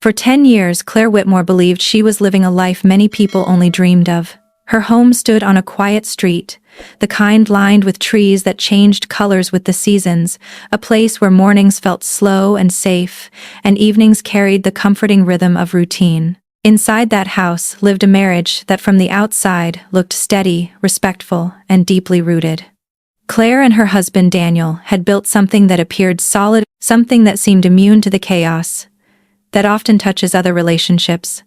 For 10 years, Claire Whitmore believed she was living a life many people only dreamed of. Her home stood on a quiet street, the kind lined with trees that changed colors with the seasons, a place where mornings felt slow and safe, and evenings carried the comforting rhythm of routine. Inside that house lived a marriage that from the outside looked steady, respectful, and deeply rooted. Claire and her husband Daniel had built something that appeared solid, something that seemed immune to the chaos that often touches other relationships.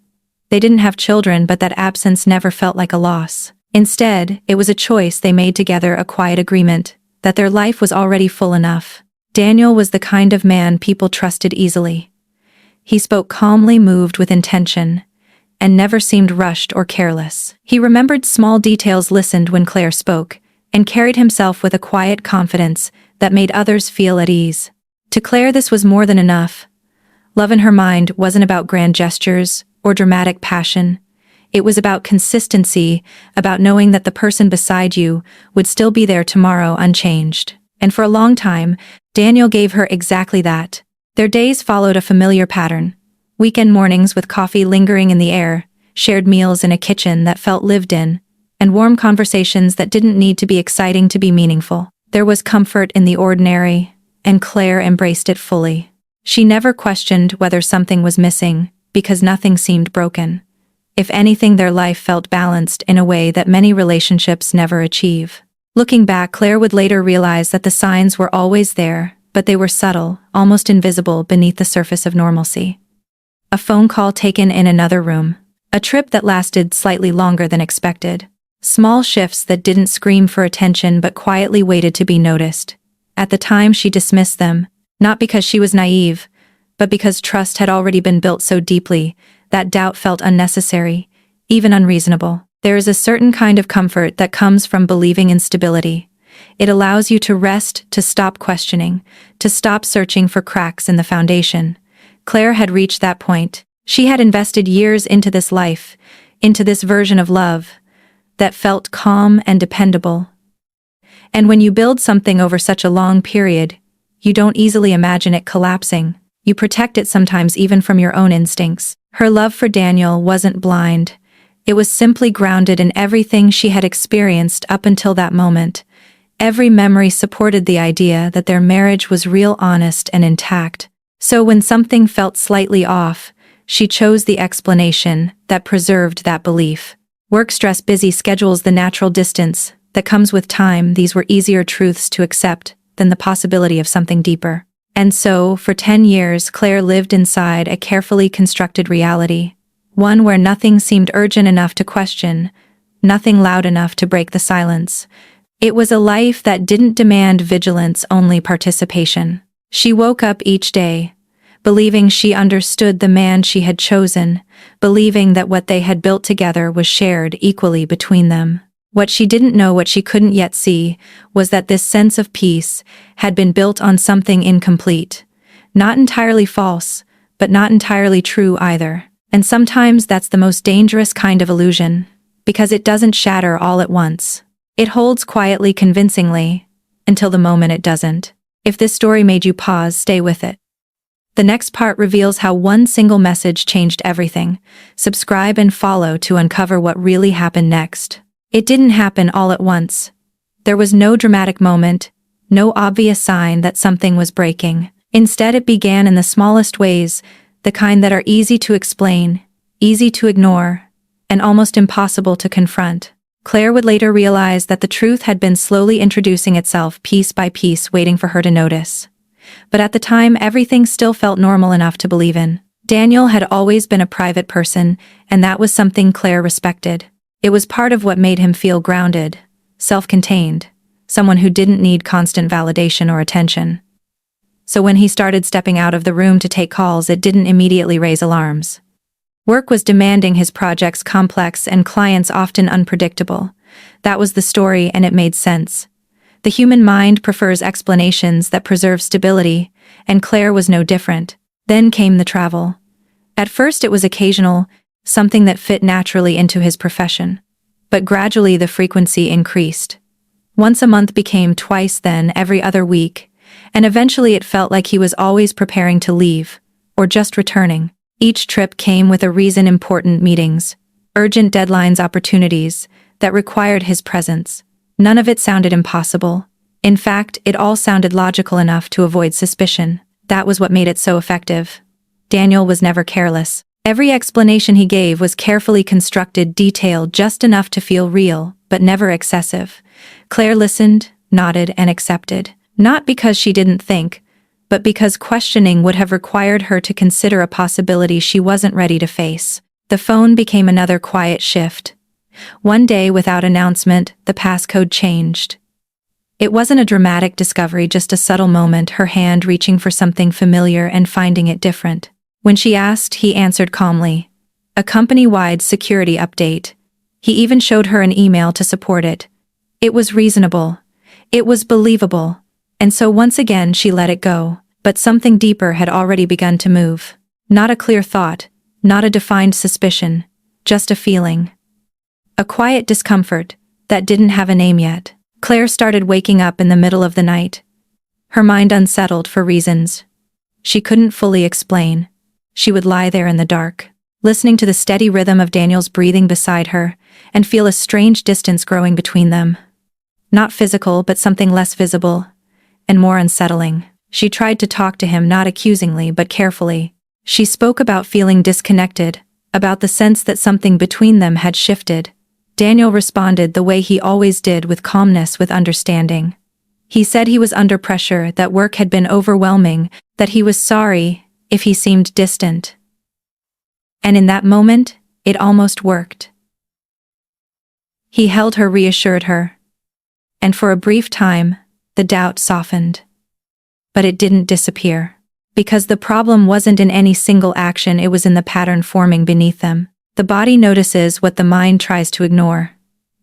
They didn't have children, but that absence never felt like a loss. Instead, it was a choice they made together, a quiet agreement that their life was already full enough. Daniel was the kind of man people trusted easily. He spoke calmly, moved with intention, and never seemed rushed or careless. He remembered small details, listened when Claire spoke, and carried himself with a quiet confidence that made others feel at ease. To Claire, this was more than enough. Love in her mind wasn't about grand gestures or dramatic passion. It was about consistency, about knowing that the person beside you would still be there tomorrow unchanged. And for a long time, Daniel gave her exactly that. Their days followed a familiar pattern. Weekend mornings with coffee lingering in the air, shared meals in a kitchen that felt lived in, and warm conversations that didn't need to be exciting to be meaningful. There was comfort in the ordinary, and Claire embraced it fully. She never questioned whether something was missing, because nothing seemed broken. If anything, their life felt balanced in a way that many relationships never achieve. Looking back, Claire would later realize that the signs were always there, but they were subtle, almost invisible beneath the surface of normalcy. A phone call taken in another room. A trip that lasted slightly longer than expected. Small shifts that didn't scream for attention but quietly waited to be noticed. At the time, she dismissed them, not because she was naive, but because trust had already been built so deeply that doubt felt unnecessary, even unreasonable. There is a certain kind of comfort that comes from believing in stability. It allows you to rest, to stop questioning, to stop searching for cracks in the foundation. Claire had reached that point. She had invested years into this life, into this version of love that felt calm and dependable. And when you build something over such a long period, you don't easily imagine it collapsing. You protect it, sometimes even from your own instincts. Her love for Daniel wasn't blind. It was simply grounded in everything she had experienced up until that moment. Every memory supported the idea that their marriage was real, honest, and intact. So when something felt slightly off, she chose the explanation that preserved that belief. Work stress, busy schedules, the natural distance that comes with time, these were easier truths to accept than the possibility of something deeper. And so, for 10 years, Claire lived inside a carefully constructed reality. One where nothing seemed urgent enough to question, nothing loud enough to break the silence. It was a life that didn't demand vigilance, only participation. She woke up each day, believing she understood the man she had chosen, believing that what they had built together was shared equally between them. What she didn't know, what she couldn't yet see, was that this sense of peace had been built on something incomplete. Not entirely false, but not entirely true either. And sometimes that's the most dangerous kind of illusion, because it doesn't shatter all at once. It holds quietly, convincingly, until the moment it doesn't. If this story made you pause, stay with it. The next part reveals how one single message changed everything. Subscribe and follow to uncover what really happened next. It didn't happen all at once. There was no dramatic moment, no obvious sign that something was breaking. Instead, it began in the smallest ways, the kind that are easy to explain, easy to ignore, and almost impossible to confront. Claire would later realize that the truth had been slowly introducing itself piece by piece, waiting for her to notice. But at the time, everything still felt normal enough to believe in. Daniel had always been a private person, and that was something Claire respected. It was part of what made him feel grounded, self-contained, someone who didn't need constant validation or attention. So when he started stepping out of the room to take calls, it didn't immediately raise alarms. Work was demanding, his projects complex, and clients often unpredictable. That was the story, and it made sense. The human mind prefers explanations that preserve stability, and Claire was no different. Then came the travel. At first it was occasional, something that fit naturally into his profession. But gradually the frequency increased. Once a month became twice, then every other week, and eventually it felt like he was always preparing to leave, or just returning. Each trip came with a reason: important meetings, urgent deadlines, opportunities that required his presence. None of it sounded impossible. In fact, it all sounded logical enough to avoid suspicion. That was what made it so effective. Daniel was never careless. Every explanation he gave was carefully constructed, detailed, just enough to feel real, but never excessive. Claire listened, nodded, and accepted. Not because she didn't think, but because questioning would have required her to consider a possibility she wasn't ready to face. The phone became another quiet shift. One day, without announcement, the passcode changed. It wasn't a dramatic discovery, just a subtle moment, her hand reaching for something familiar and finding it different. When she asked, he answered calmly. A company-wide security update. He even showed her an email to support it. It was reasonable. It was believable. And so once again she let it go. But something deeper had already begun to move. Not a clear thought, not a defined suspicion, just a feeling. A quiet discomfort that didn't have a name yet. Claire started waking up in the middle of the night. Her mind unsettled for reasons she couldn't fully explain. She would lie there in the dark, listening to the steady rhythm of Daniel's breathing beside her, and feel a strange distance growing between them. Not physical, but something less visible and more unsettling. She tried to talk to him, not accusingly but carefully. She spoke about feeling disconnected, about the sense that something between them had shifted. Daniel responded the way he always did, with calmness, with understanding. He said he was under pressure, that work had been overwhelming, that he was sorry if he seemed distant. And in that moment, it almost worked. He held her, reassured her. And for a brief time, the doubt softened. But it didn't disappear. Because the problem wasn't in any single action, it was in the pattern forming beneath them. The body notices what the mind tries to ignore.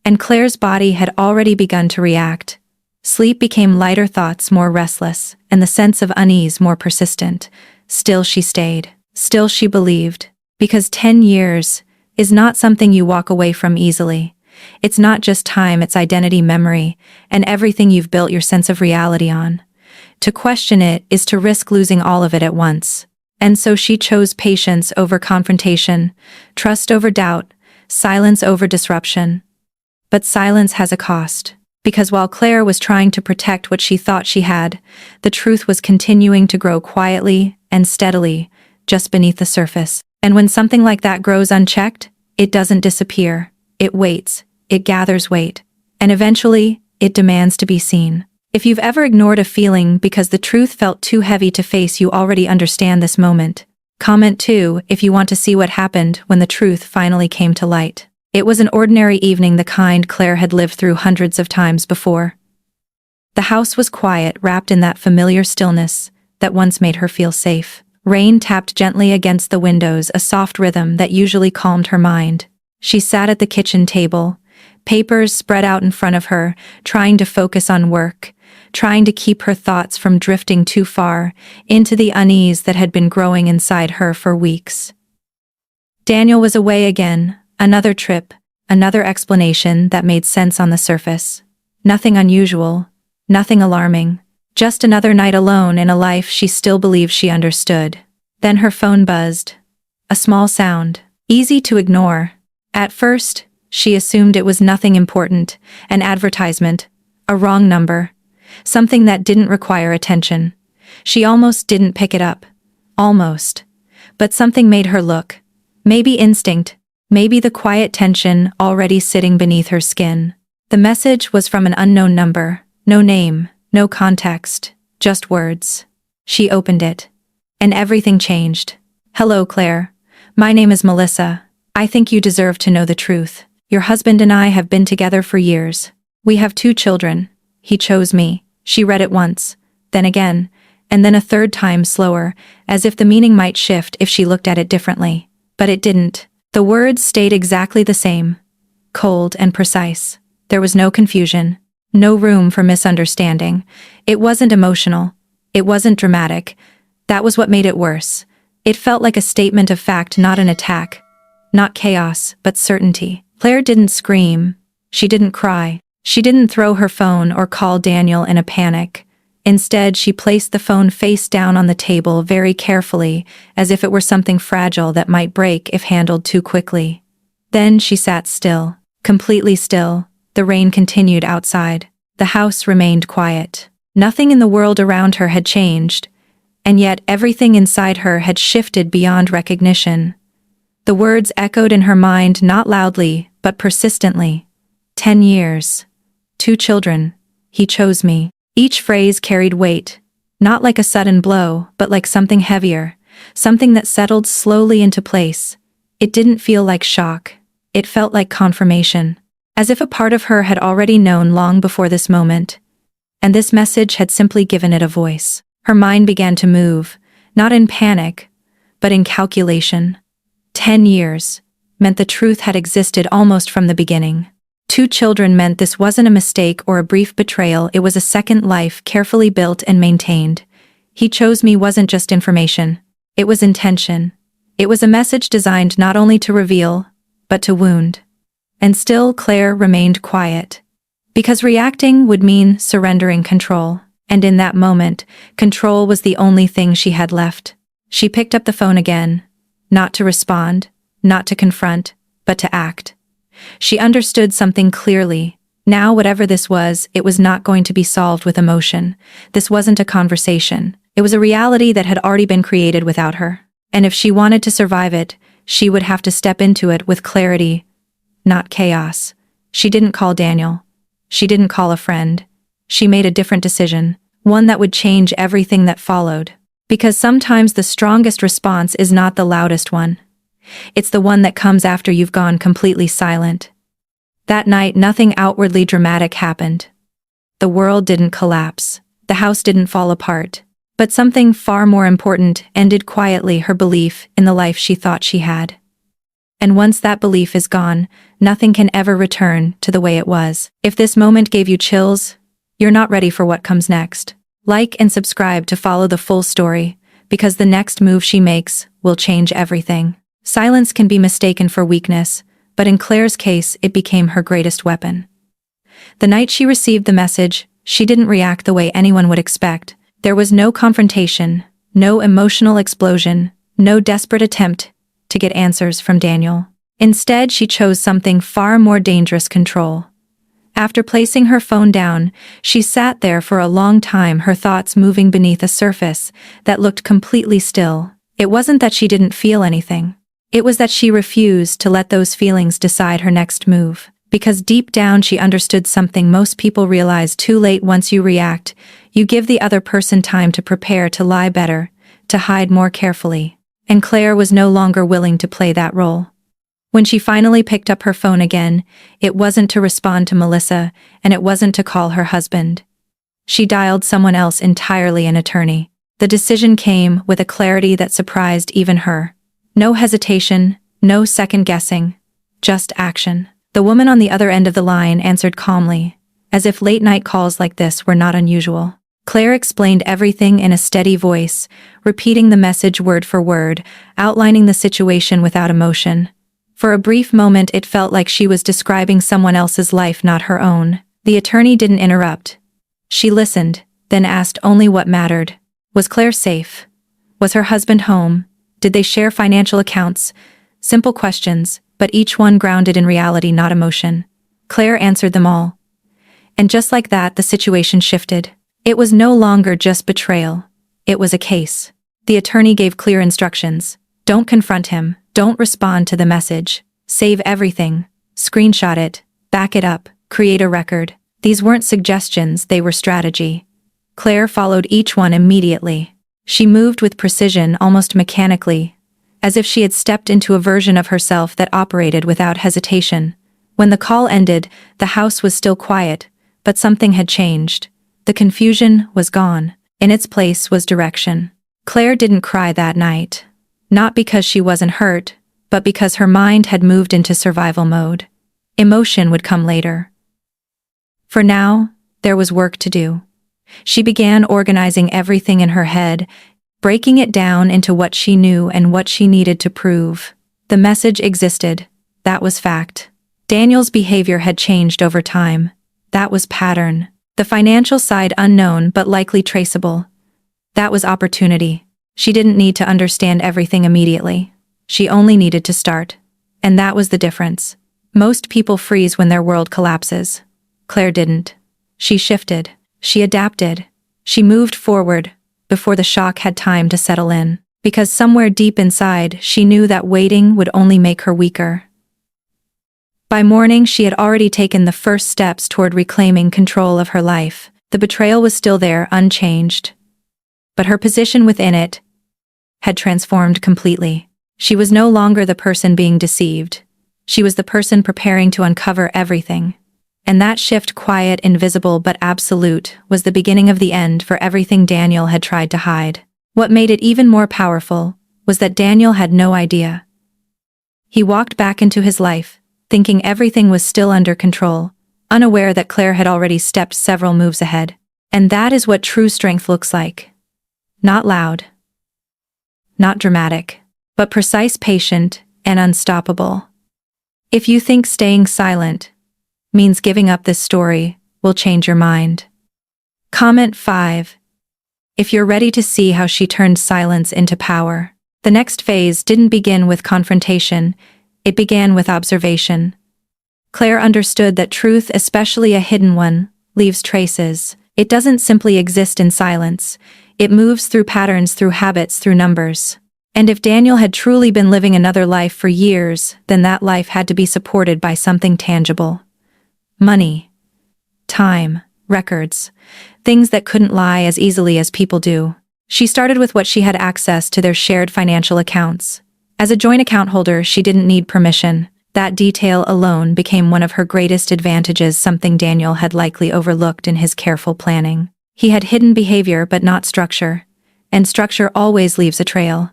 And Claire's body had already begun to react. Sleep became lighter, thoughts more restless, and the sense of unease more persistent. Still she stayed. Still she believed. Because 10 years is not something you walk away from easily. It's not just time, it's identity, memory, and everything you've built your sense of reality on. To question it is to risk losing all of it at once. And so she chose patience over confrontation, trust over doubt, silence over disruption. But silence has a cost. Because while Claire was trying to protect what she thought she had, the truth was continuing to grow quietly and steadily, just beneath the surface. And when something like that grows unchecked, it doesn't disappear. It waits, it gathers weight, and eventually, it demands to be seen. If you've ever ignored a feeling because the truth felt too heavy to face, you already understand this moment. Comment 2 if you want to see what happened when the truth finally came to light. It was an ordinary evening, the kind Claire had lived through hundreds of times before. The house was quiet, wrapped in that familiar stillness that once made her feel safe. Rain tapped gently against the windows, a soft rhythm that usually calmed her mind. She sat at the kitchen table, papers spread out in front of her, trying to focus on work, trying to keep her thoughts from drifting too far into the unease that had been growing inside her for weeks. Daniel was away again, another trip, another explanation that made sense on the surface. Nothing unusual, nothing alarming, just another night alone in a life she still believed she understood. Then her phone buzzed. A small sound, easy to ignore. At first, she assumed it was nothing important, an advertisement, a wrong number, something that didn't require attention. She almost didn't pick it up. Almost. But something made her look. Maybe instinct, maybe the quiet tension already sitting beneath her skin. The message was from an unknown number. No name, no context, just words. She opened it. And everything changed. "Hello, Claire. My name is Melissa. I think you deserve to know the truth. Your husband and I have been together for years. We have 2 children. He chose me." She read it once, then again, and then a third time, slower, as if the meaning might shift if she looked at it differently. But it didn't. The words stayed exactly the same. Cold and precise. There was no confusion. No room for misunderstanding. It wasn't emotional. It wasn't dramatic. That was what made it worse. It felt like a statement of fact, not an attack. Not chaos, but certainty. Claire didn't scream. She didn't cry. She didn't throw her phone or call Daniel in a panic. Instead, she placed the phone face down on the table very carefully, as if it were something fragile that might break if handled too quickly. Then she sat still, completely still. The rain continued outside. The house remained quiet. Nothing in the world around her had changed, and yet everything inside her had shifted beyond recognition. The words echoed in her mind not loudly, but persistently. 10 years. 2 children. He chose me. Each phrase carried weight, not like a sudden blow, but like something heavier, something that settled slowly into place. It didn't feel like shock. It felt like confirmation, as if a part of her had already known long before this moment, and this message had simply given it a voice. Her mind began to move, not in panic, but in calculation. 10 years meant the truth had existed almost from the beginning. 2 children meant this wasn't a mistake or a brief betrayal, it was a second life carefully built and maintained. He chose me wasn't just information. It was intention. It was a message designed not only to reveal, but to wound. And still Claire remained quiet. Because reacting would mean surrendering control. And in that moment, control was the only thing she had left. She picked up the phone again, not to respond, not to confront, but to act. She understood something clearly. Now, whatever this was, it was not going to be solved with emotion. This wasn't a conversation. It was a reality that had already been created without her. And if she wanted to survive it, she would have to step into it with clarity, not chaos. She didn't call Daniel. She didn't call a friend. She made a different decision, one that would change everything that followed. Because sometimes the strongest response is not the loudest one. It's the one that comes after you've gone completely silent. That night, nothing outwardly dramatic happened. The world didn't collapse. The house didn't fall apart. But something far more important ended quietly: her belief in the life she thought she had. And once that belief is gone, nothing can ever return to the way it was. If this moment gave you chills, you're not ready for what comes next. Like and subscribe to follow the full story, because the next move she makes will change everything. Silence can be mistaken for weakness, but in Claire's case, it became her greatest weapon. The night she received the message, she didn't react the way anyone would expect. There was no confrontation, no emotional explosion, no desperate attempt to get answers from Daniel. Instead, she chose something far more dangerous: control. After placing her phone down, she sat there for a long time, her thoughts moving beneath a surface that looked completely still. It wasn't that she didn't feel anything. It was that she refused to let those feelings decide her next move. Because deep down she understood something most people realize too late: once you react, you give the other person time to prepare, to lie better, to hide more carefully. And Claire was no longer willing to play that role. When she finally picked up her phone again, it wasn't to respond to Melissa, and it wasn't to call her husband. She dialed someone else entirely: an attorney. The decision came with a clarity that surprised even her. No hesitation, no second guessing, just action. The woman on the other end of the line answered calmly, as if late-night calls like this were not unusual. Claire explained everything in a steady voice, repeating the message word for word, outlining the situation without emotion. For a brief moment it felt like she was describing someone else's life, not her own. The attorney didn't interrupt. She listened, then asked only what mattered. Was Claire safe? Was her husband home? Did they share financial accounts? Simple questions, but each one grounded in reality, not emotion. Claire answered them all. And just like that, the situation shifted. It was no longer just betrayal. It was a case. The attorney gave clear instructions. Don't confront him. Don't respond to the message. Save everything. Screenshot it. Back it up. Create a record. These weren't suggestions, they were strategy. Claire followed each one immediately. She moved with precision, almost mechanically, as if she had stepped into a version of herself that operated without hesitation. When the call ended, the house was still quiet, but something had changed. The confusion was gone. In its place was direction. Claire didn't cry that night. Not because she wasn't hurt, but because her mind had moved into survival mode. Emotion would come later. For now, there was work to do. She began organizing everything in her head, breaking it down into what she knew and what she needed to prove. The message existed. That was fact. Daniel's behavior had changed over time. That was pattern. The financial side unknown but likely traceable. That was opportunity. She didn't need to understand everything immediately. She only needed to start. And that was the difference. Most people freeze when their world collapses. Claire didn't. She shifted. She adapted. She moved forward before the shock had time to settle in. Because somewhere deep inside, she knew that waiting would only make her weaker. By morning, she had already taken the first steps toward reclaiming control of her life. The betrayal was still there, unchanged. But her position within it had transformed completely. She was no longer the person being deceived. She was the person preparing to uncover everything. And that shift, quiet, invisible but absolute, was the beginning of the end for everything Daniel had tried to hide. What made it even more powerful was that Daniel had no idea. He walked back into his life, thinking everything was still under control, unaware that Claire had already stepped several moves ahead. And that is what true strength looks like. Not loud, not dramatic, but precise, patient, and unstoppable. If you think staying silent means giving up this story will change your mind. Comment 5. If you're ready to see how she turned silence into power. The next phase didn't begin with confrontation, it began with observation. Claire understood that truth, especially a hidden one, leaves traces. It doesn't simply exist in silence. It moves through patterns, through habits, through numbers. And if Daniel had truly been living another life for years, then that life had to be supported by something tangible. Money, time, records, things that couldn't lie as easily as people do. She started with what she had access to, their shared financial accounts. As a joint account holder, she didn't need permission. That detail alone became one of her greatest advantages, something Daniel had likely overlooked in his careful planning. He had hidden behavior but not structure. And structure always leaves a trail.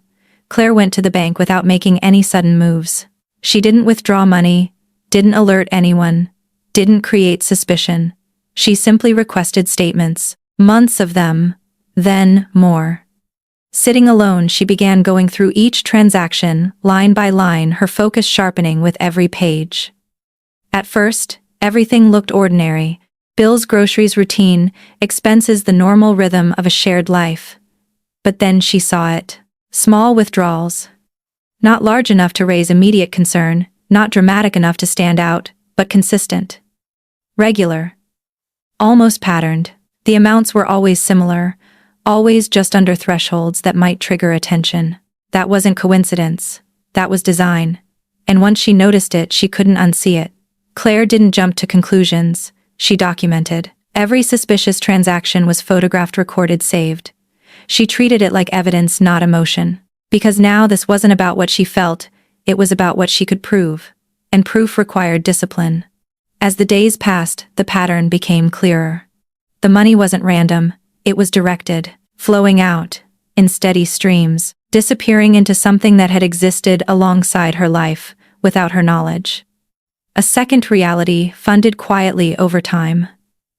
Claire went to the bank without making any sudden moves. She didn't withdraw money, didn't alert anyone, didn't create suspicion. She simply requested statements, months of them, then more. Sitting alone, she began going through each transaction, line by line, her focus sharpening with every page. At first, everything looked ordinary. Bills, groceries, routine, expenses, the normal rhythm of a shared life. But then she saw it. Small withdrawals. Not large enough to raise immediate concern, not dramatic enough to stand out, but consistent. Regular. Almost patterned. The amounts were always similar, always just under thresholds that might trigger attention. That wasn't coincidence. That was design. And once she noticed it, she couldn't unsee it. Claire didn't jump to conclusions. She documented. Every suspicious transaction was photographed, recorded, saved. She treated it like evidence, not emotion. Because now this wasn't about what she felt, it was about what she could prove. And proof required discipline. As the days passed, the pattern became clearer. The money wasn't random, it was directed, flowing out, in steady streams, disappearing into something that had existed alongside her life, without her knowledge. A second reality, funded quietly over time.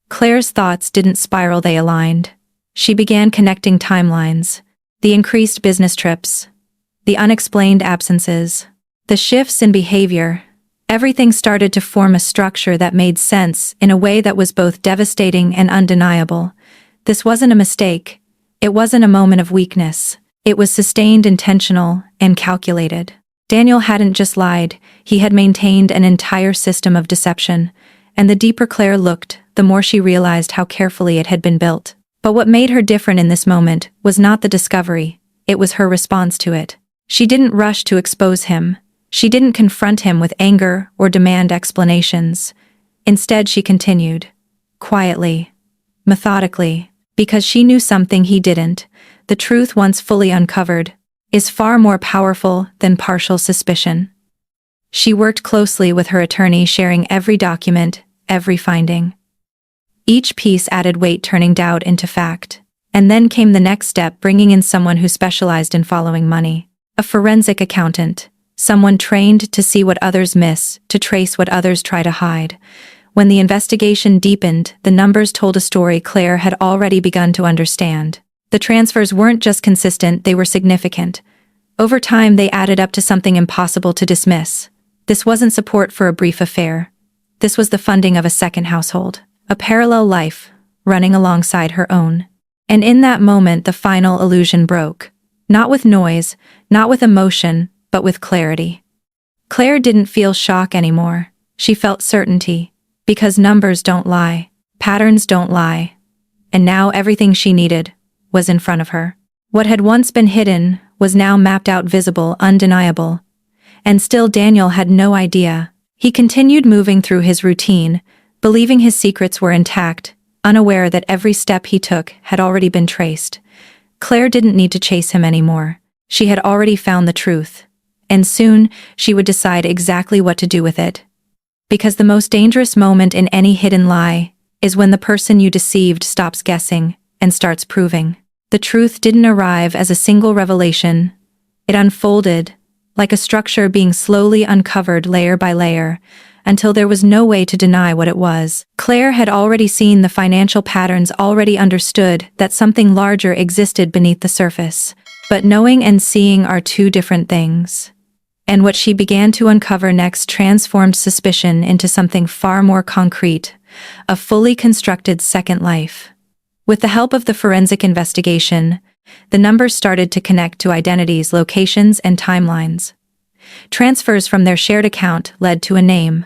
Claire's thoughts didn't spiral, they aligned. She began connecting timelines, the increased business trips, the unexplained absences, the shifts in behavior. Everything started to form a structure that made sense in a way that was both devastating and undeniable. This wasn't a mistake. It wasn't a moment of weakness. It was sustained, intentional, and calculated. Daniel hadn't just lied, he had maintained an entire system of deception. And the deeper Claire looked, the more she realized how carefully it had been built. But what made her different in this moment was not the discovery, it was her response to it. She didn't rush to expose him. She didn't confront him with anger or demand explanations. Instead, she continued. Quietly. Methodically. Because she knew something he didn't. The truth, once fully uncovered, is far more powerful than partial suspicion. She worked closely with her attorney, sharing every document, every finding. Each piece added weight, turning doubt into fact. And then came the next step, bringing in someone who specialized in following money. A forensic accountant. Someone trained to see what others miss, to trace what others try to hide. When the investigation deepened, the numbers told a story Claire had already begun to understand. The transfers weren't just consistent, they were significant. Over time, they added up to something impossible to dismiss. This wasn't support for a brief affair. This was the funding of a second household. A parallel life, running alongside her own. And in that moment the final illusion broke. Not with noise, not with emotion, but with clarity. Claire didn't feel shock anymore. She felt certainty. Because numbers don't lie. Patterns don't lie. And now everything she needed was in front of her. What had once been hidden was now mapped out, visible, undeniable. And still Daniel had no idea. He continued moving through his routine, believing his secrets were intact, unaware that every step he took had already been traced. Claire didn't need to chase him anymore. She had already found the truth. And soon, she would decide exactly what to do with it. Because the most dangerous moment in any hidden lie is when the person you deceived stops guessing and starts proving. The truth didn't arrive as a single revelation. It unfolded, like a structure being slowly uncovered layer by layer, until there was no way to deny what it was. Claire had already seen the financial patterns, already understood that something larger existed beneath the surface. But knowing and seeing are two different things. And what she began to uncover next transformed suspicion into something far more concrete, a fully constructed second life. With the help of the forensic investigation, the numbers started to connect to identities, locations, and timelines. Transfers from their shared account led to a name.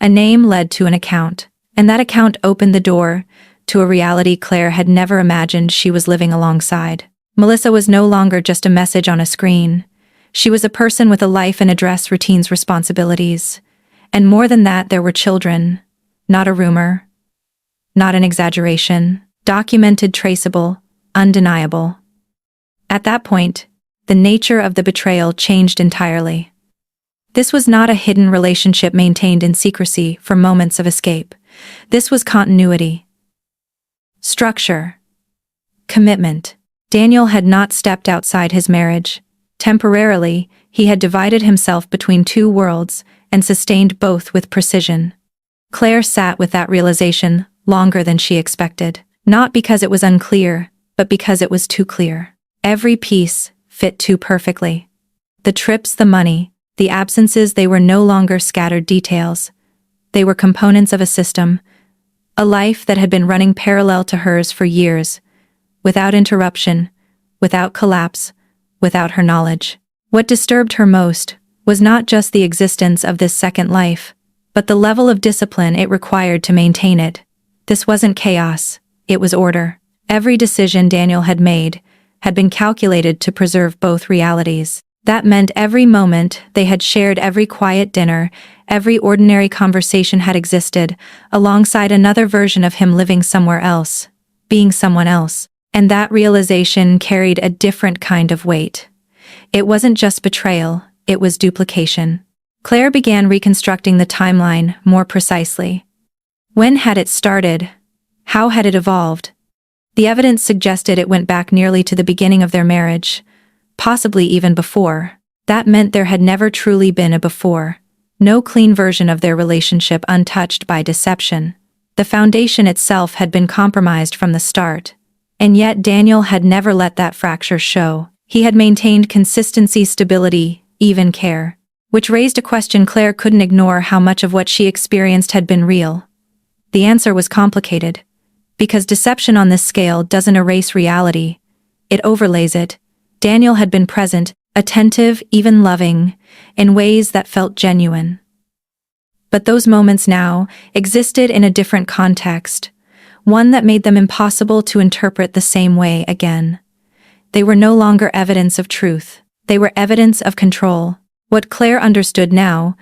A name led to an account, and that account opened the door to a reality Claire had never imagined she was living alongside. Melissa was no longer just a message on a screen. She was a person with a life and address, routines, responsibilities. And more than that, there were children. Not a rumor. Not an exaggeration. Documented, traceable, undeniable. At that point, the nature of the betrayal changed entirely. This was not a hidden relationship maintained in secrecy for moments of escape. This was continuity. Structure. Commitment. Daniel had not stepped outside his marriage. Temporarily, he had divided himself between two worlds and sustained both with precision. Claire sat with that realization longer than she expected. Not because it was unclear, but because it was too clear. Every piece fit too perfectly. The trips, the money, the absences, they were no longer scattered details. They were components of a system, a life that had been running parallel to hers for years, without interruption, without collapse, without her knowledge. What disturbed her most was not just the existence of this second life, but the level of discipline it required to maintain it. This wasn't chaos, it was order. Every decision Daniel had made had been calculated to preserve both realities. That meant every moment they had shared, every quiet dinner, every ordinary conversation had existed, alongside another version of him living somewhere else, being someone else. And that realization carried a different kind of weight. It wasn't just betrayal, it was duplication. Claire began reconstructing the timeline more precisely. When had it started? How had it evolved? The evidence suggested it went back nearly to the beginning of their marriage, possibly even before. That meant there had never truly been a before. No clean version of their relationship untouched by deception. The foundation itself had been compromised from the start. And yet Daniel had never let that fracture show. He had maintained consistency, stability, even care. Which raised a question Claire couldn't ignore: how much of what she experienced had been real? The answer was complicated. Because deception on this scale doesn't erase reality. It overlays it. Daniel had been present, attentive, even loving, in ways that felt genuine. But those moments now existed in a different context. One that made them impossible to interpret the same way again. They were no longer evidence of truth. They were evidence of control. What Claire understood now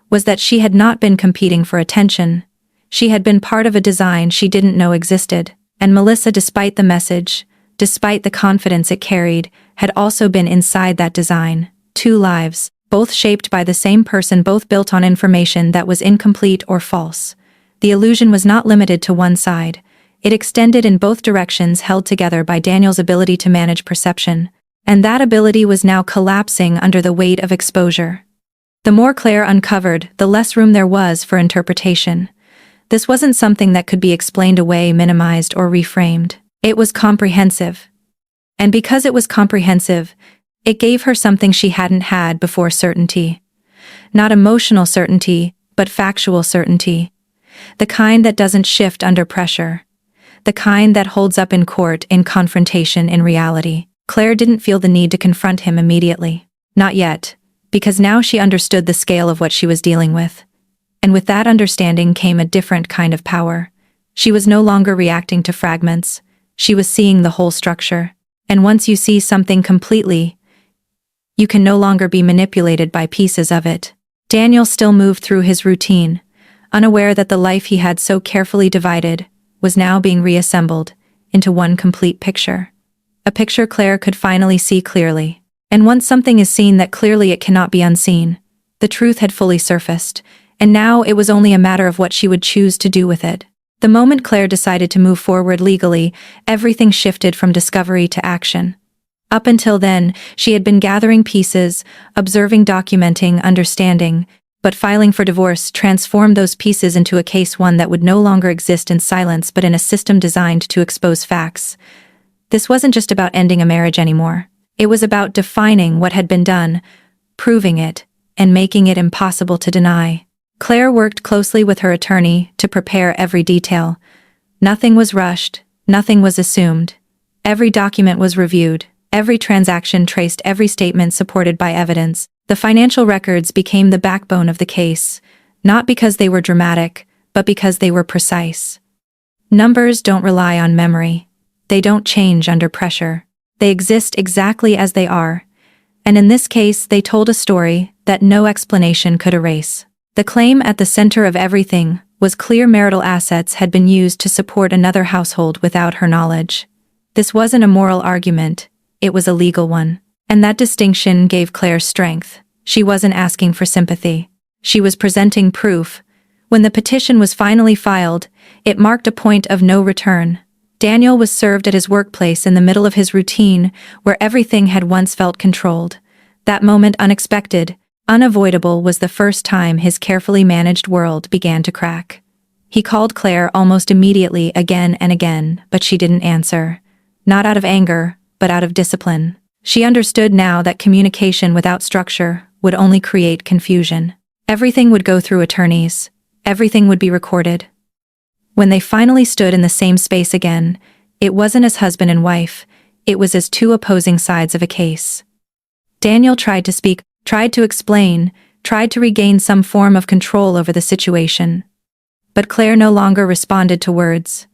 was that she had not been competing for attention. She had been part of a design she didn't know existed. And Melissa, despite the message, despite the confidence it carried, had also been inside that design. Two lives, both shaped by the same person, both built on information that was incomplete or false. The illusion was not limited to one side. It extended in both directions, held together by Daniel's ability to manage perception. And that ability was now collapsing under the weight of exposure. The more Claire uncovered, the less room there was for interpretation. This wasn't something that could be explained away, minimized, or reframed. It was comprehensive. And because it was comprehensive, it gave her something she hadn't had before: certainty. Not emotional certainty, but factual certainty. The kind that doesn't shift under pressure. the kind that holds up in court in confrontation in reality. Claire didn't feel the need to confront him immediately. Not yet, because now she understood the scale of what she was dealing with. And with that understanding came a different kind of power. She was no longer reacting to fragments. She was seeing the whole structure. And once you see something completely, you can no longer be manipulated by pieces of it. Daniel still moved through his routine, unaware that the life he had so carefully divided was now being reassembled into one complete picture. A picture Claire could finally see clearly. And once something is seen that clearly it cannot be unseen, the truth had fully surfaced, and now it was only a matter of what she would choose to do with it. The moment Claire decided to move forward legally, everything shifted from discovery to action. Up until then, she had been gathering pieces, observing, documenting, understanding, but filing for divorce transformed those pieces into a case, one that would no longer exist in silence but in a system designed to expose facts. This wasn't just about ending a marriage anymore. It was about defining what had been done, proving it, and making it impossible to deny. Claire worked closely with her attorney to prepare every detail. Nothing was rushed, nothing was assumed. Every document was reviewed, every transaction traced, every statement supported by evidence. The financial records became the backbone of the case, not because they were dramatic, but because they were precise. Numbers don't rely on memory. They don't change under pressure. They exist exactly as they are. And in this case, they told a story that no explanation could erase. The claim at the center of everything was clear: marital assets had been used to support another household without her knowledge. This wasn't a moral argument, it was a legal one. And that distinction gave Claire strength. She wasn't asking for sympathy. She was presenting proof. When the petition was finally filed, it marked a point of no return. Daniel was served at his workplace in the middle of his routine, where everything had once felt controlled. That moment, unexpected, unavoidable, was the first time his carefully managed world began to crack. He called Claire almost immediately, again and again, but she didn't answer. Not out of anger, but out of discipline. She understood now that communication without structure would only create confusion. Everything would go through attorneys. Everything would be recorded. When they finally stood in the same space again, it wasn't as husband and wife, it was as two opposing sides of a case. Daniel tried to speak, tried to explain, tried to regain some form of control over the situation. But Claire no longer responded to words.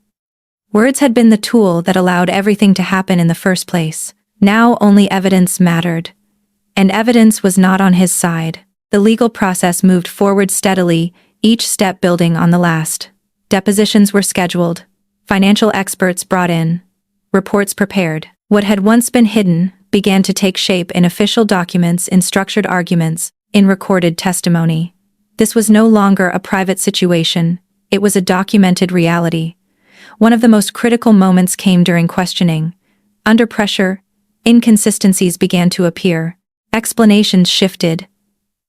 Words had been the tool that allowed everything to happen in the first place. Now only evidence mattered. And evidence was not on his side. The legal process moved forward steadily, each step building on the last. Depositions were scheduled. Financial experts brought in. Reports prepared. What had once been hidden began to take shape in official documents, in structured arguments, in recorded testimony. This was no longer a private situation. It was a documented reality. One of the most critical moments came during questioning. Under pressure, inconsistencies began to appear. Explanations shifted.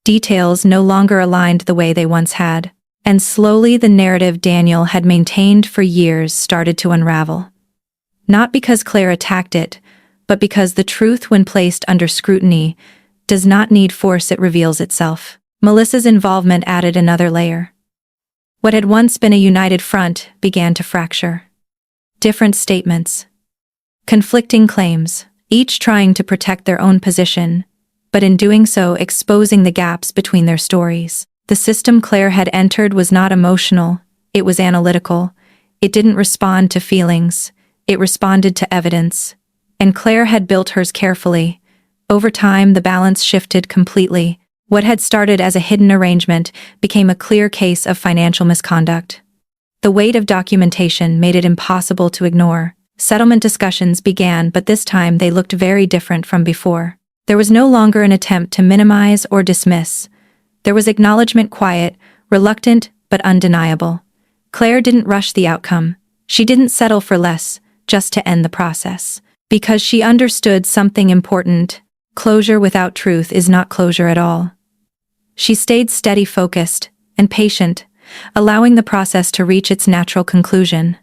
Details no longer aligned the way they once had. And slowly the narrative Daniel had maintained for years started to unravel. Not because Claire attacked it, but because the truth, when placed under scrutiny, does not need force, it reveals itself. Melissa's involvement added another layer. What had once been a united front began to fracture. Different statements. Conflicting claims, each trying to protect their own position, but in doing so exposing the gaps between their stories. The system Claire had entered was not emotional, it was analytical. It didn't respond to feelings, it responded to evidence. And Claire had built hers carefully. Over time, the balance shifted completely. What had started as a hidden arrangement became a clear case of financial misconduct. The weight of documentation made it impossible to ignore. Settlement discussions began, but this time they looked very different from before. There was no longer an attempt to minimize or dismiss. There was acknowledgement, quiet, reluctant, but undeniable. Claire didn't rush the outcome. She didn't settle for less, just to end the process. Because she understood something important: closure without truth is not closure at all. She stayed steady, focused, and patient, allowing the process to reach its natural conclusion.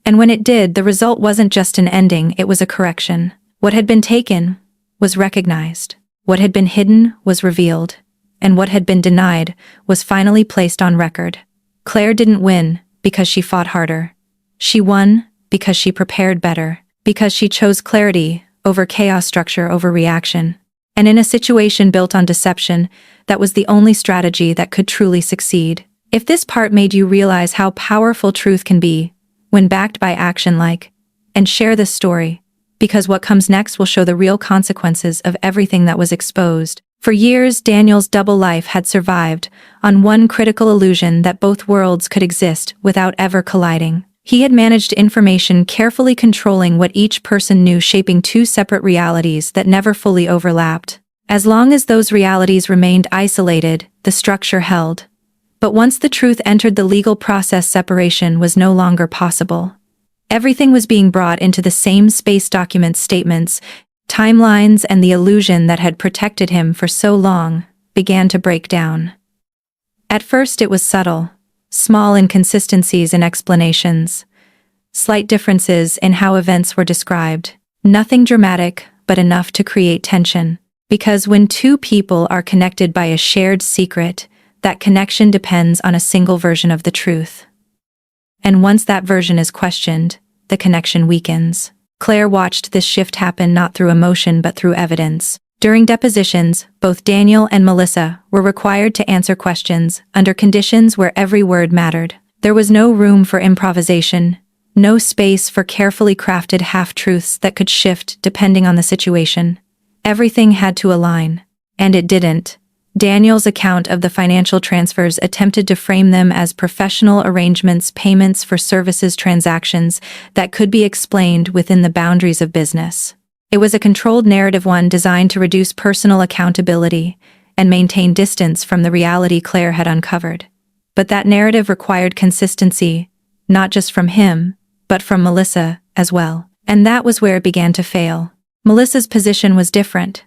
And when it did, the result wasn't just an ending, it was a correction. What had been taken was recognized. What had been hidden was revealed. And what had been denied was finally placed on record. Claire didn't win because she fought harder. She won because she prepared better, because she chose clarity over chaos, structure over reaction. And in a situation built on deception, that was the only strategy that could truly succeed. If this part made you realize how powerful truth can be when backed by action, and share this story, because what comes next will show the real consequences of everything that was exposed. For years, Daniel's double life had survived on one critical illusion that both worlds could exist without ever colliding. He had managed information, carefully controlling what each person knew, shaping two separate realities that never fully overlapped. As long as those realities remained isolated, the structure held. But once the truth entered the legal process, separation was no longer possible. Everything was being brought into the same space: documents, statements, timelines, and the illusion that had protected him for so long began to break down. At first it was subtle. Small inconsistencies in explanations, slight differences in how events were described. Nothing dramatic, but enough to create tension. Because when two people are connected by a shared secret, that connection depends on a single version of the truth. And once that version is questioned, the connection weakens. Claire watched this shift happen not through emotion but through evidence. During depositions, both Daniel and Melissa were required to answer questions under conditions where every word mattered. There was no room for improvisation, no space for carefully crafted half-truths that could shift depending on the situation. Everything had to align. And it didn't. Daniel's account of the financial transfers attempted to frame them as professional arrangements, payments for services, transactions that could be explained within the boundaries of business. It was a controlled narrative, one designed to reduce personal accountability and maintain distance from the reality Claire had uncovered. But that narrative required consistency, not just from him, but from Melissa as well. And that was where it began to fail. Melissa's position was different.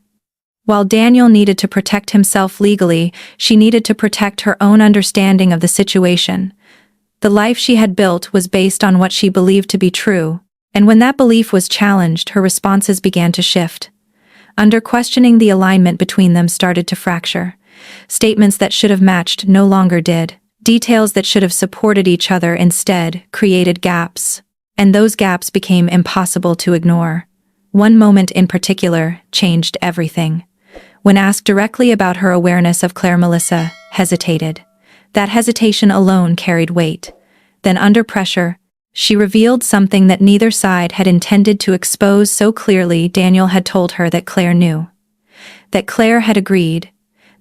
While Daniel needed to protect himself legally, she needed to protect her own understanding of the situation. The life she had built was based on what she believed to be true, and when that belief was challenged, her responses began to shift. Under questioning, the alignment between them started to fracture. Statements that should have matched no longer did. Details that should have supported each other instead created gaps. And those gaps became impossible to ignore. One moment in particular changed everything. When asked directly about her awareness of Claire, Melissa hesitated. That hesitation alone carried weight. Then under pressure, she revealed something that neither side had intended to expose so clearly. Daniel had told her that Claire knew. That Claire had agreed.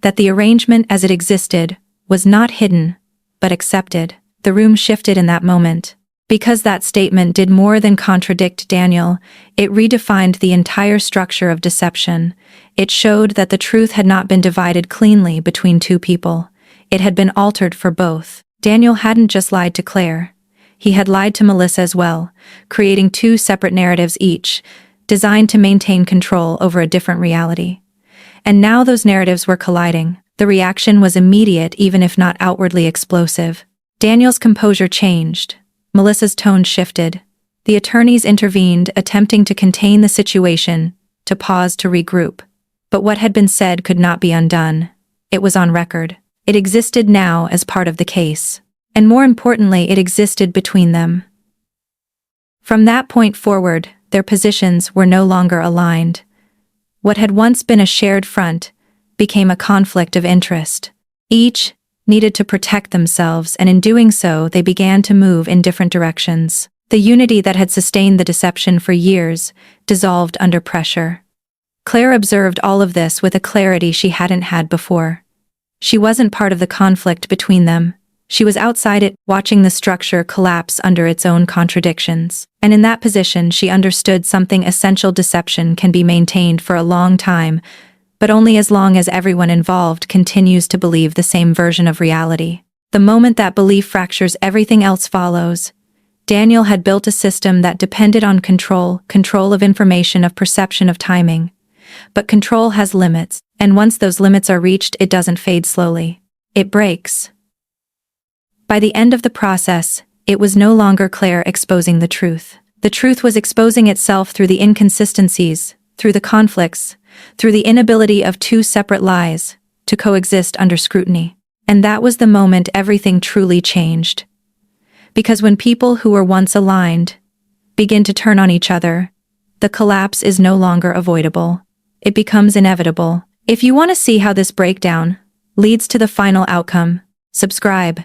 That the arrangement as it existed was not hidden, but accepted. The room shifted in that moment. Because that statement did more than contradict Daniel, it redefined the entire structure of deception. It showed that the truth had not been divided cleanly between two people. It had been altered for both. Daniel hadn't just lied to Claire. He had lied to Melissa as well, creating two separate narratives each, designed to maintain control over a different reality. And now those narratives were colliding. The reaction was immediate, even if not outwardly explosive. Daniel's composure changed. Melissa's tone shifted. The attorneys intervened, attempting to contain the situation, to pause, to regroup. But what had been said could not be undone. It was on record. It existed now as part of the case. And more importantly, it existed between them. From that point forward, their positions were no longer aligned. What had once been a shared front became a conflict of interest. Each needed to protect themselves, and in doing so, they began to move in different directions. The unity that had sustained the deception for years dissolved under pressure. Claire observed all of this with a clarity she hadn't had before. She wasn't part of the conflict between them. She was outside it, watching the structure collapse under its own contradictions. And in that position, she understood something essential: deception can be maintained for a long time, but only as long as everyone involved continues to believe the same version of reality. The moment that belief fractures, everything else follows. Daniel had built a system that depended on control of information, of perception, of timing. But control has limits, and once those limits are reached, it doesn't fade slowly. It breaks. By the end of the process, it was no longer Claire exposing the truth. The truth was exposing itself through the inconsistencies, through the conflicts, through the inability of two separate lies to coexist under scrutiny. And that was the moment everything truly changed. Because when people who were once aligned begin to turn on each other, the collapse is no longer avoidable. It becomes inevitable. If you want to see how this breakdown leads to the final outcome, subscribe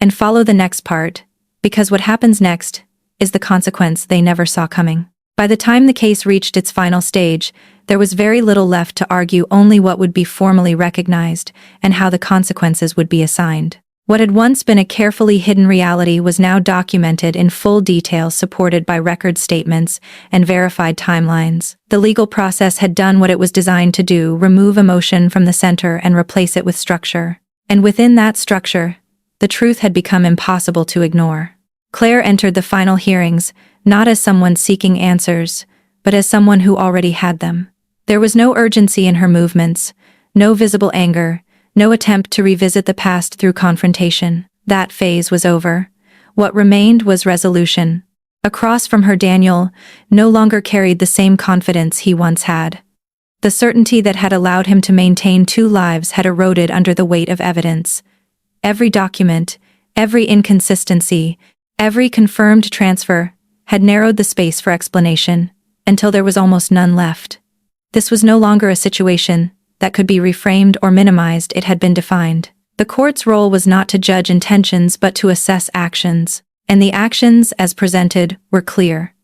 and follow the next part, because what happens next is the consequence they never saw coming. By the time the case reached its final stage, there was very little left to argue, only what would be formally recognized and how the consequences would be assigned. What had once been a carefully hidden reality was now documented in full detail, supported by record statements and verified timelines. The legal process had done what it was designed to do: remove emotion from the center and replace it with structure. And within that structure, the truth had become impossible to ignore. Claire entered the final hearings, not as someone seeking answers, but as someone who already had them. There was no urgency in her movements, no visible anger, no attempt to revisit the past through confrontation. That phase was over. What remained was resolution. Across from her, Daniel no longer carried the same confidence he once had. The certainty that had allowed him to maintain 2 lives had eroded under the weight of evidence. Every document, every inconsistency, every confirmed transfer had narrowed the space for explanation, until there was almost none left. This was no longer a situation that could be reframed or minimized. It had been defined. The court's role was not to judge intentions but to assess actions, and the actions as presented were clear.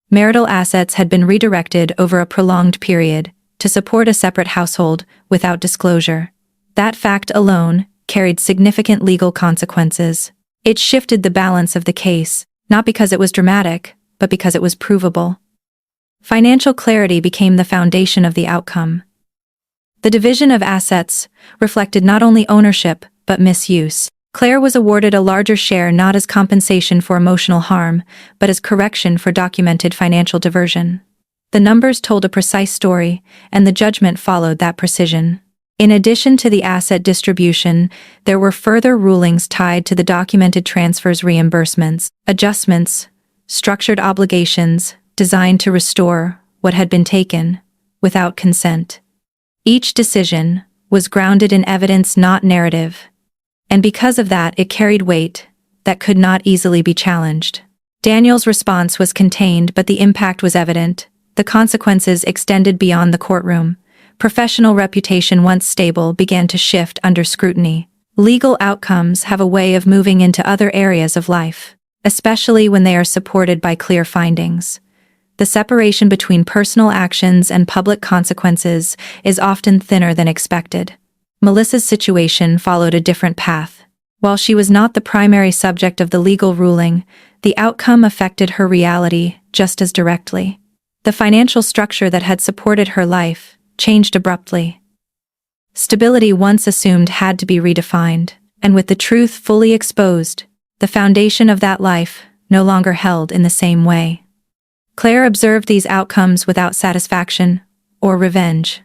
Marital assets had been redirected over a prolonged period to support a separate household without disclosure. That fact alone carried significant legal consequences. It shifted the balance of the case, not because it was dramatic, but because it was provable. Financial clarity became the foundation of the outcome. The division of assets reflected not only ownership, but misuse. Claire was awarded a larger share, not as compensation for emotional harm, but as correction for documented financial diversion. The numbers told a precise story, and the judgment followed that precision. In addition to the asset distribution, there were further rulings tied to the documented transfers, reimbursements, adjustments, structured obligations designed to restore what had been taken without consent. Each decision was grounded in evidence, not narrative, and because of that, it carried weight that could not easily be challenged. Daniel's response was contained, but the impact was evident. The consequences extended beyond the courtroom. Professional reputation, once stable, began to shift under scrutiny. Legal outcomes have a way of moving into other areas of life, especially when they are supported by clear findings. The separation between personal actions and public consequences is often thinner than expected. Melissa's situation followed a different path. While she was not the primary subject of the legal ruling, the outcome affected her reality just as directly. The financial structure that had supported her life changed abruptly. Stability once assumed had to be redefined, and with the truth fully exposed, the foundation of that life no longer held in the same way. Claire observed these outcomes without satisfaction or revenge.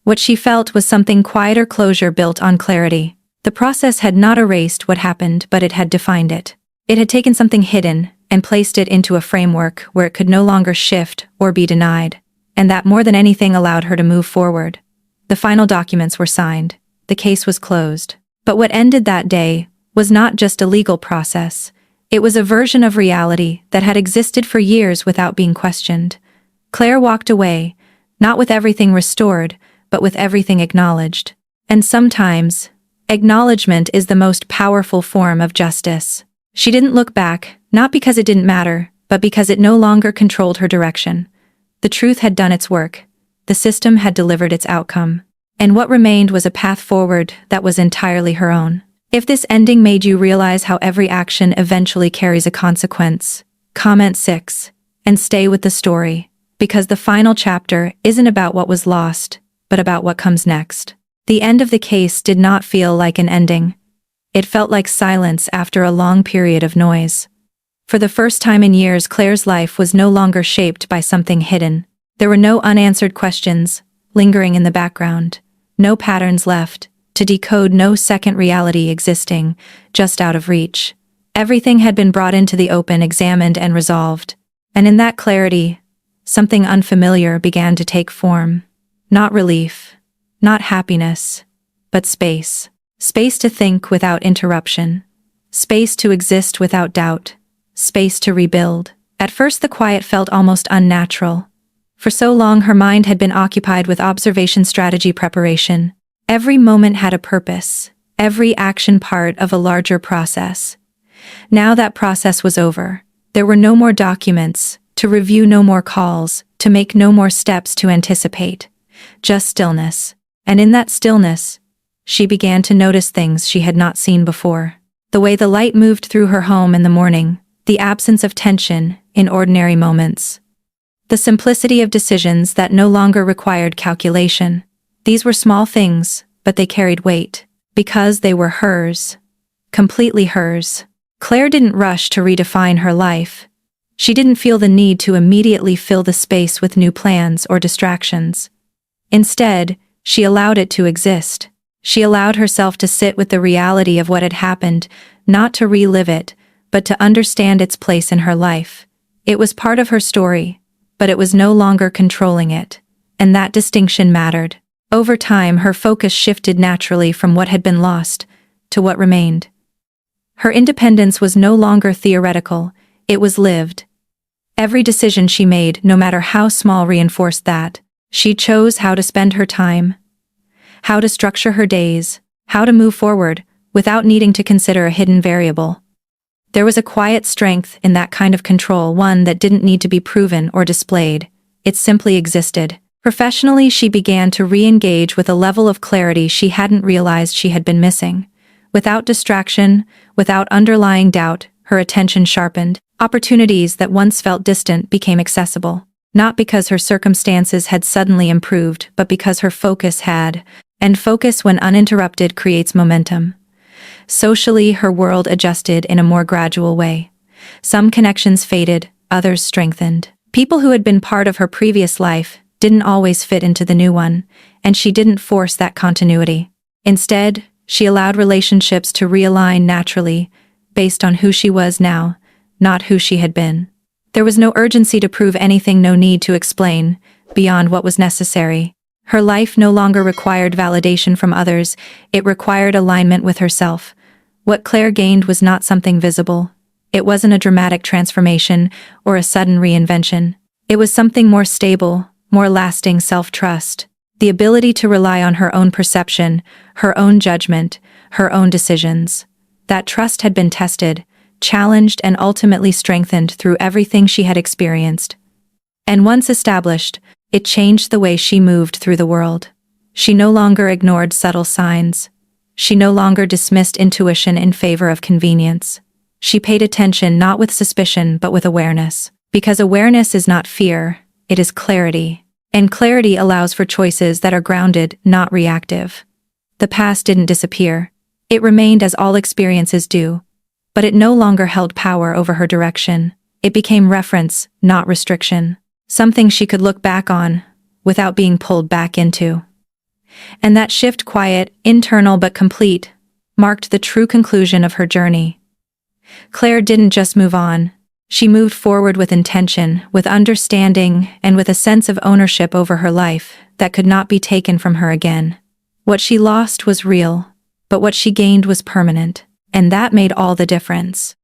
What she felt was something quieter: closure built on clarity. The process had not erased what happened, but it had defined it. It had taken something hidden and placed it into a framework where it could no longer shift or be denied, and that, more than anything, allowed her to move forward. The final documents were signed. The case was closed. But what ended that day was not just a legal process. It was a version of reality that had existed for years without being questioned. Claire walked away, not with everything restored, but with everything acknowledged. And sometimes, acknowledgement is the most powerful form of justice. She didn't look back, not because it didn't matter, but because it no longer controlled her direction. The truth had done its work. The system had delivered its outcome. And what remained was a path forward that was entirely her own. If this ending made you realize how every action eventually carries a consequence, comment 6 and stay with the story, because the final chapter isn't about what was lost, but about what comes next. The end of the case did not feel like an ending. It felt like silence after a long period of noise. For the first time in years, Claire's life was no longer shaped by something hidden. There were no unanswered questions lingering in the background, no patterns left to decode, no second reality existing just out of reach. Everything had been brought into the open, examined and resolved. And in that clarity, something unfamiliar began to take form. Not relief, not happiness, but space. Space to think without interruption. Space to exist without doubt. Space to rebuild. At first the quiet felt almost unnatural. For so long her mind had been occupied with observation, strategy, preparation. Every moment had a purpose, every action part of a larger process. Now that process was over. There were no more documents to review, no more calls to make, no more steps to anticipate. Just stillness. And in that stillness, she began to notice things she had not seen before. The way the light moved through her home in the morning, the absence of tension in ordinary moments. The simplicity of decisions that no longer required calculation. These were small things, but they carried weight, because they were hers. Completely hers. Claire didn't rush to redefine her life. She didn't feel the need to immediately fill the space with new plans or distractions. Instead, she allowed it to exist. She allowed herself to sit with the reality of what had happened, not to relive it, but to understand its place in her life. It was part of her story, but it was no longer controlling it. And that distinction mattered. Over time, her focus shifted naturally from what had been lost to what remained. Her independence was no longer theoretical, it was lived. Every decision she made, no matter how small, reinforced that. She chose how to spend her time, how to structure her days, how to move forward, without needing to consider a hidden variable. There was a quiet strength in that kind of control, one that didn't need to be proven or displayed. It simply existed. Professionally, she began to re-engage with a level of clarity she hadn't realized she had been missing. Without distraction, without underlying doubt, her attention sharpened. Opportunities that once felt distant became accessible. Not because her circumstances had suddenly improved, but because her focus had. And focus, when uninterrupted, creates momentum. Socially, her world adjusted in a more gradual way. Some connections faded, others strengthened. People who had been part of her previous life didn't always fit into the new one, and she didn't force that continuity. Instead, she allowed relationships to realign naturally, based on who she was now, not who she had been. There was no urgency to prove anything, no need to explain, beyond what was necessary. Her life no longer required validation from others, it required alignment with herself. What Claire gained was not something visible. It wasn't a dramatic transformation or a sudden reinvention. It was something more stable, more lasting: self-trust. The ability to rely on her own perception, her own judgment, her own decisions. That trust had been tested, challenged, and ultimately strengthened through everything she had experienced. And once established, it changed the way she moved through the world. She no longer ignored subtle signs. She no longer dismissed intuition in favor of convenience. She paid attention not with suspicion but with awareness. Because awareness is not fear, it is clarity. And clarity allows for choices that are grounded, not reactive. The past didn't disappear. It remained, as all experiences do. But it no longer held power over her direction. It became reference, not restriction. Something she could look back on, without being pulled back into. And that shift, quiet, internal but complete, marked the true conclusion of her journey. Claire didn't just move on. She moved forward with intention, with understanding, and with a sense of ownership over her life that could not be taken from her again. What she lost was real, but what she gained was permanent, and that made all the difference.